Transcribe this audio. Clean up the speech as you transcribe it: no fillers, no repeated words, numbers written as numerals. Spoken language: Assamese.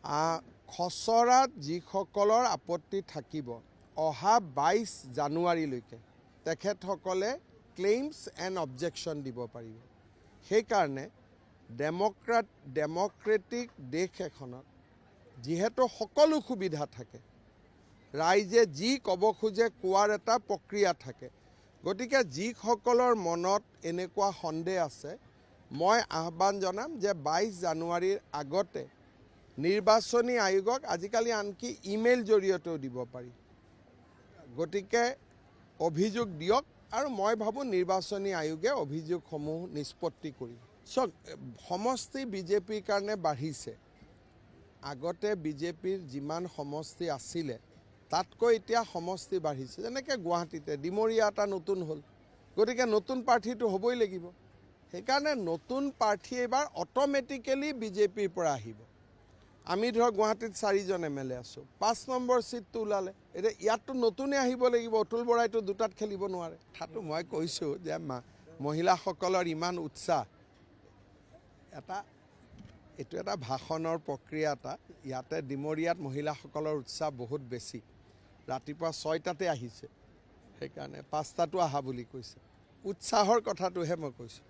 খচৰাত যিসকলৰ আপত্তি থাকিব অহা 22 জানুৱাৰীলৈকে তেখেতসকলে ক্লেইমছ এণ্ড অবজেকশ্যন দিব পাৰিব। সেইকাৰণে ডেমক্ৰেটিক দেশ এখনত যিহেতু সকলো সুবিধা থাকে, ৰাইজে যি ক'ব খোজে কোৱাৰ এটা প্ৰক্ৰিয়া থাকে, গতিকে যিসকলৰ মনত এনেকুৱা সন্দেহ আছে মই আহ্বান জনাম যে 22 জানুৱাৰীৰ আগতে নিৰ্বাচনী আয়োগক আজিকালি আনকি ইমেইল জৰিয়তেও দিব পাৰি, গতিকে অভিযোগ দিয়ক আৰু মই ভাবোঁ নিৰ্বাচনী আয়োগে অভিযোগসমূহ নিষ্পত্তি কৰিব। চাওক, সমষ্টি বিজেপিৰ কাৰণে বাঢ়িছে। আগতে বিজেপিৰ যিমান সমষ্টি আছিলে তাতকৈ এতিয়া সমষ্টি বাঢ়িছে। যেনেকৈ গুৱাহাটীতে ডিমৰীয়া এটা নতুন হ'ল, গতিকে নতুন প্ৰাৰ্থীটো হ'বই লাগিব। সেইকাৰণে নতুন প্ৰাৰ্থী এইবাৰ অট'মেটিকেলি বিজেপিৰ পৰা আহিব। আমি ধৰক গুৱাহাটীত 4জন MLA আছোঁ, 5 নম্বৰ ছিটটো ওলালে, এতিয়া ইয়াততো নতুনে আহিব লাগিব। অতুল বৰাইতো দুটাত খেলিব নোৱাৰে। কথাটো মই কৈছোঁ যে মহিলাসকলৰ ইমান উৎসাহ, এইটো এটা ভাষণৰ প্ৰক্ৰিয়া এটা। ইয়াতে ডিমৰীয়াত মহিলাসকলৰ উৎসাহ বহুত বেছি। ৰাতিপুৱা 6টাতে আহিছে, সেইকাৰণে 5টাতো আহা বুলি কৈছে। উৎসাহৰ কথাটোহে মই কৈছোঁ।